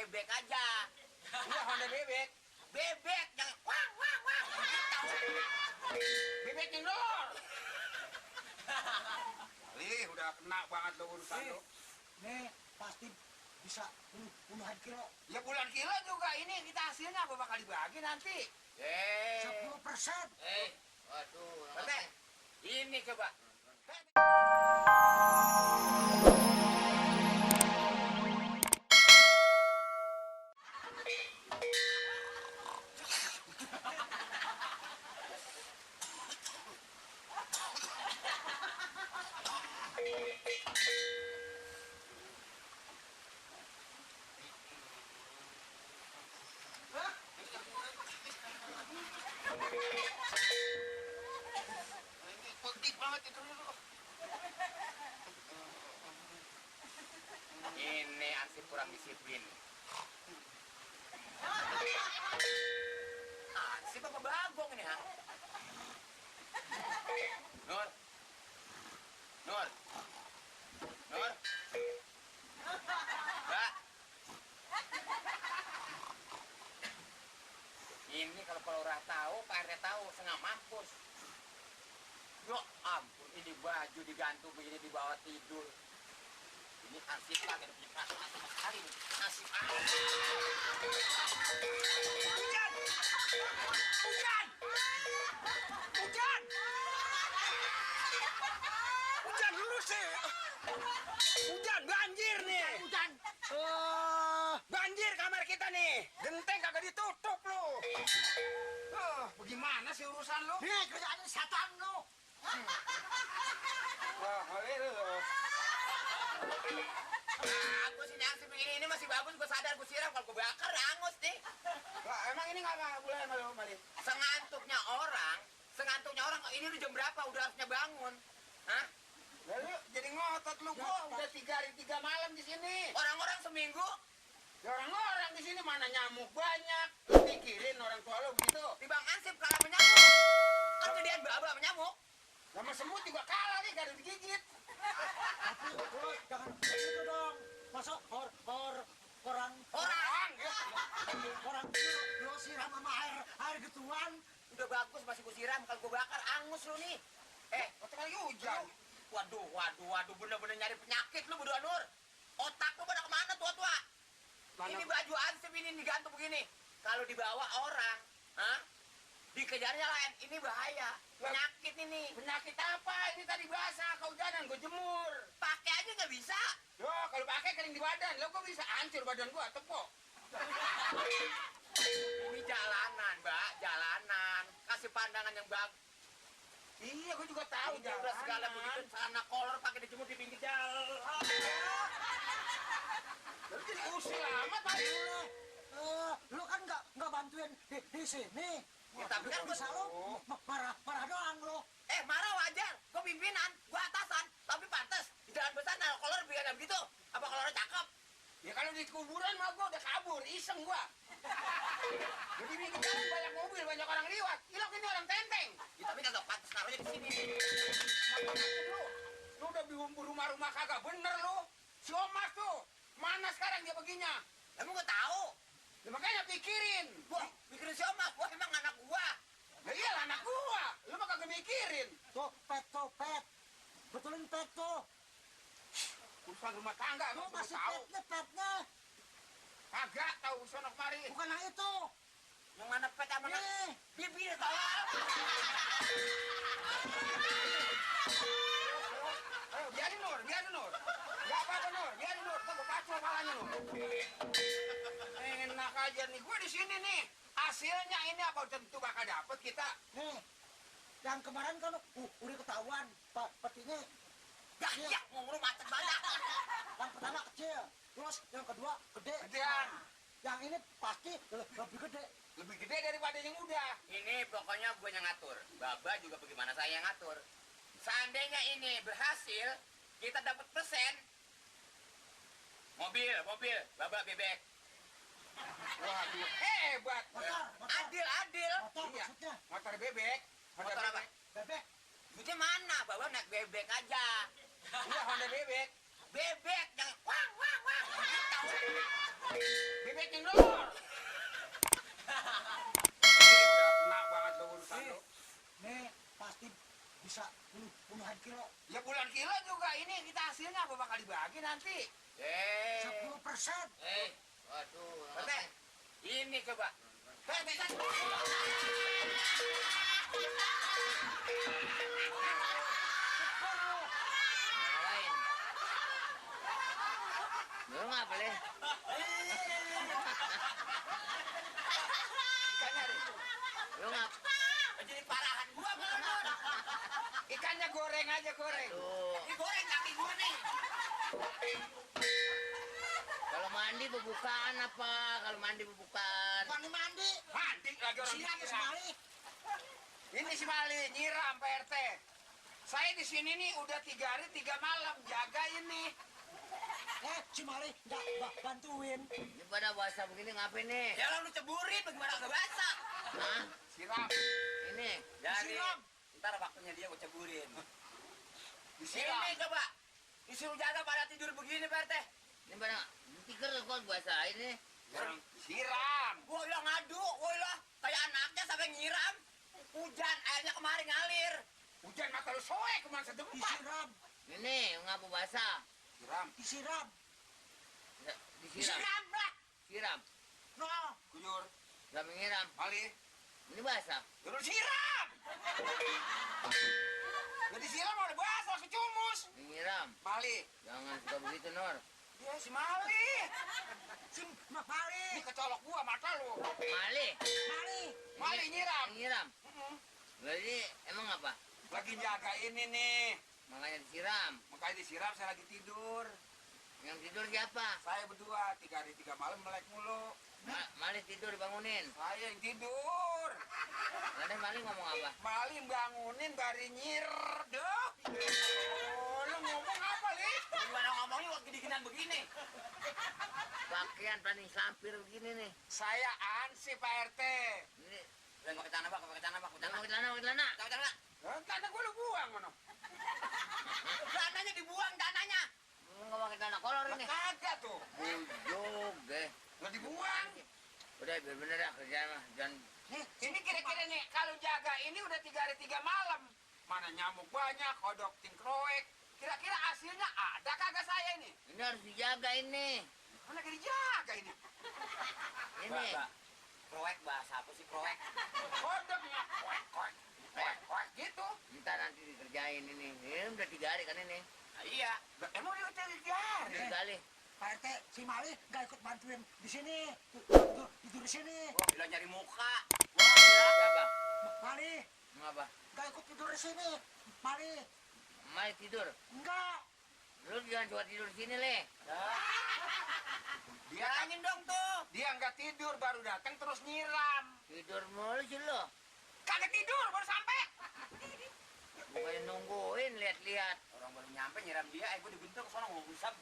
bebek aja. Iya, Honda bebek. Bebek, jangan wang wang wang. Bebek indoor. Lih, udah kena banget lo urusan lo. Nih, pasti bisa puluhan kilo. Ya puluhan kilo juga ini kita hasilnya apa bakal dibagi nanti? 10%. Waduh. Bebe, ini coba. Pedik banget itu lo. Ini ansip kurang disiplin. Ansip apa bagong ini, ha? Nur. Nur. Nur. Mbak. Ini kalau orang tahu, Pak RT tahu, setengah mampus. Ya ampun, ini baju digantung begini di bawah tidur. Ini ansip lagi lebih masalah sama sekali nih. Nasib Hujan! Hujan! Hujan! Hujan dulu sih. Hujan, banjir nih. Hujan. Banjir kamar kita nih. Genteng kagak ditutup lu. Bagaimana sih urusan lu? Nih, kerjaan setan lu. Wah, boleh lu. Aku sih ansip begini, ini masih bagus, gue sadar gue siram. Kalau gue bakar, angus nih. Lah, emang ini nggak boleh malu Mali? Sengantuknya orang, ini udah jam berapa? Udah harusnya bangun. Hah? Lalu jadi ngotot lu, gua udah 3 hari 3 malam di sini. Orang-orang seminggu Ya orang-orang di sini mana nyamuk banyak. Pikirin orang tua lu begitu. di Bang Ansip kalah menyamuk. Kan jadian baba menyamuk. Sama semut juga kalah nih, gak ada digigit. Tapi lu jangan gitu dong. Masa orang Ya. lu siram sama air gituan. Udah bagus masih gue siram. Kalau gue bakar, angus lu nih. Waktu lagi hujan. Waduh, bener-bener nyari penyakit lu berdua, Nur. Otak lu pada kemana tua-tua? Mana? Ini baju Ansip ini digantung begini. Kalau dibawa orang, dikejarnya lain. Ini bahaya. Penyakit ini. Penyakit apa? Ini tadi basah, kehujanan, gue jemur. Pakai aja nggak bisa. Yo, kalau pakai kering di badan, lo kok bisa hancur badan gua, tepuk. Ini jalanan, Mbak, jalanan. Kasih pandangan yang bagus. Iya, gua juga tahu Udah jalanan. segala begitu, celana kolor pakai dijemur di pinggir jalan. Lu jadi usil amat, Pak. Lu kan nggak bantuin di sini. Ya, tapi kan bisa lu marah doang lu. Marah wajar. Gue pimpinan, gue atasan. Tapi pantas di jalan besar naruh kolor biar begitu. Apa kolornya cakep? Ya kalau di kuburan mah gua udah kabur, iseng gua. Jadi di jalan banyak mobil, banyak orang liwat. Ilok ini orang tenteng. Ya, tapi kagak pantas naruhnya di sini. Lu udah bumbu rumah-rumah kagak bener lu. Si Omas tuh, mana sekarang dia perginya? Emang gue tahu. Ya, makanya pikirin. Wah, mikirin siapa? Wah, emang anak gua. Ya iyalah anak gua. Lu mah kagak mikirin. Tuh, pet. Betulin pet tuh. Urusan rumah tangga Lu lu masih tahu. petnya. Kagak tahu sono kemari. Bukan yang itu. Yang mana pet sama anak? Nih. Bibir tahu. Ayo, biarin Nur. Gak apa-apa Nur, biarin Nur. Gua kacau kepalanya Nur. Enak aja nih, gua di sini nih. Hasilnya ini apa tentu bakal dapet kita. Nih. Yang kemarin kan udah ketahuan petinya. Ya, ngomong macet banyak. Yang pertama kecil, terus yang kedua gede. Gedean. Yang ini pasti lebih gede. Lebih gede daripada yang udah. Ini pokoknya gue yang ngatur. Baba juga bagaimana saya yang ngatur. Seandainya ini berhasil, kita dapat persen. Mobil, Baba bebek. Waduh, hebat. Motor. Adil. Motor Iya. maksudnya. Motor bebek. Motor apa? Bebek. Duitnya mana? Baba naik bebek aja. Iya, Honda bebek. Bebek, jangan wang. Tahu. Bebek kendor. Ini udah kena banget lo urusan lo. Nih pasti bisa puluhan kilo. Ya bulan kilo juga ini kita hasilnya apa bakal dibagi nanti? 10%. Waduh. Bete, Ini coba. bete. Yang lain. Lu ngapa le? Ikannya deh. Lu ngapa? Jadi parahan gua bener. Ikannya goreng aja goreng. Tuh. Ini goreng kaki gua nih. Kalau mandi bubukan apa? Kalau mandi bubukan. Mandi. Mandi lagi orang Siram disiram. sekali. Ini si Mali nyiram Pak RT. Saya di sini nih udah 3 hari 3 malam jaga ini. Si Mali nggak bantuin. Ini pada basah begini ngapain nih? Ya lu ceburin bagaimana gak basah? Hah? Siram. Ini. Disiram. Ntar waktunya dia gue ceburin. Disiram. Ini coba. Disuruh jaga pada tidur begini Pak RT. Ini pada tikar kok basah ini. Siram. Gua bilang ngadu, gua bilang kayak anaknya sampai nyiram. Hujan, airnya kemarin ngalir. Hujan mata lu soek kemana sedempat. Disiram. Ini ngapa basah? Siram. Disiram. Disiram. lah. Siram. No. Kujur. Gak menyiram. Mali. Ini basah. Terus siram. Jadi siram udah basah kecumus. Menyiram. Mali. Jangan suka begitu Nor. Dia si Mali. Si Mali. Ini kecolok gua mata lu. Mali. Mali. Mali nyiram. Menyiram. Jadi emang apa? Lagi jaga ini nih. Makanya disiram. Makanya disiram saya lagi tidur. Yang tidur siapa? Saya berdua 3 hari 3 malam melek mulu. Mali tidur dibangunin. Saya yang tidur. Ada Mali ngomong apa? Mali bangunin bari deh. Oh, lu ngomong apa, Li? Gimana ngomongnya waktu gini-ginian begini? Pakaian paling sampir begini nih. Saya ansi Pak RT. Ini Udah pakai tanah, Pak, pakai tanah, Pak, pakai celana, pakai celana. Pakai tanah. Tanah gua lu buang mana? Dananya dibuang, dananya. Lu nggak pakai celana kolor ini. Kagak tuh. Bujuk deh. Nggak dibuang. Udah biar bener ya kerjaan mah. Jangan Ini kira-kira nih, kalau jaga ini udah 3 hari 3 malam. Mana nyamuk banyak, kodok tingkroek. Kira-kira hasilnya ada kagak saya ini? ini harus dijaga ini. Mana lagi dijaga ini? Ini. Kroek bahasa apa sih kroek? Kodoknya kroek, kroek, kroek, kroek gitu. Ntar nanti dikerjain ini. Ini udah 3 hari kan ini. Nah, iya. Emang dia udah 3 hari? 3 kali. Pak RT, si Mali nggak ikut bantuin di sini. Tidur di sini. Oh, bilang nyari muka. Siapa? Mali Ngapa? nggak ikut tidur di sini. Mali Mali tidur. enggak. Lu jangan coba tidur di sini, Le. Dia angin dong tuh. Dia nggak tidur baru datang terus nyiram. Tidur mulu sih lo. Kagak tidur baru sampai. Bukannya nungguin, lihat-lihat. Orang baru nyampe nyiram dia, gue dibentuk ke sana ngomong gusap.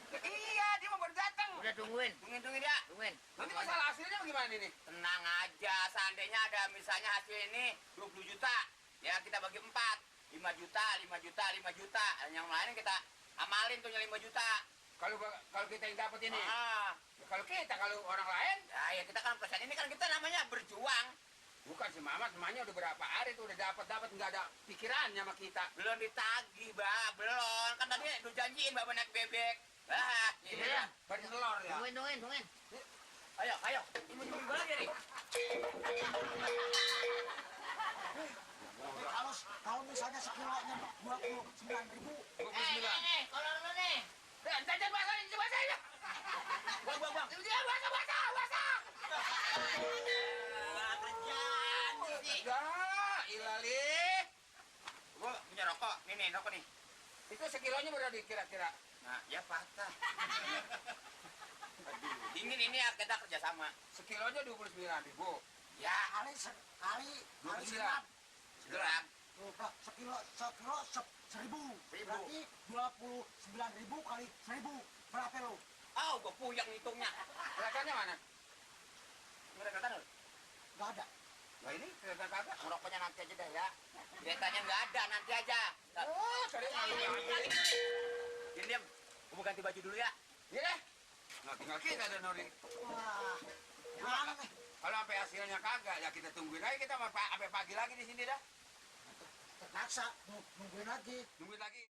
Iya, dia mau baru datang. Udah tungguin. Tungguin dia. Tungguin. Nanti masalah hasilnya bagaimana ini? Tenang aja, seandainya ada misalnya hasil ini 20 juta. Ya kita bagi 4. 5 juta, 5 juta, 5 juta. Yang lain kita amalin tuh 5 juta. Kalau kita yang dapat ini. Kalau kita, kalau orang lain, ya kita kan persen ini kan kita namanya berjuang. Bukan si Mamat, namanya udah berapa hari tuh udah dapat nggak ada pikirannya sama kita. Belum ditagih, belum. Kan tadi udah janjiin Mbak naik bebek. Ini Iya. baru telur ya. Tungguin. Ayo. Ini lagi nih. Kalau misalnya sekilonya 29.000. 29. Kalau lu nih. Jajan basah ini, basah ini. Buang. Dia basah. Terjadi sih. Enggak, ilali. Gua punya rokok. Nih, rokok nih. Itu sekilonya berapa kira-kira? Nah, ya patah. Aduh, dingin ini ya kita kerja sama. Sekilonya 29.000. Ya, Sekali 29. segram. Segram. Sekilo 1.000. Berarti 29.000 kali 1.000. Berapa lo? Oh, gua puyeng hitungnya. Kelihatannya mana? Udah kelihatan lu? Nggak ada. Nah ini kelihatan kagak? Rokoknya nanti aja dah ya. Kelihatannya nggak ada, nanti aja. Oh, sorry. Diam. Gua mau ganti baju dulu ya. Iya deh. Nah, tinggal kita dan Nuri. Wah, gimana nih? Kalau sampai hasilnya kagak, ya kita tungguin aja kita sampai pagi lagi di sini dah. Terpaksa nungguin lagi. Nungguin lagi.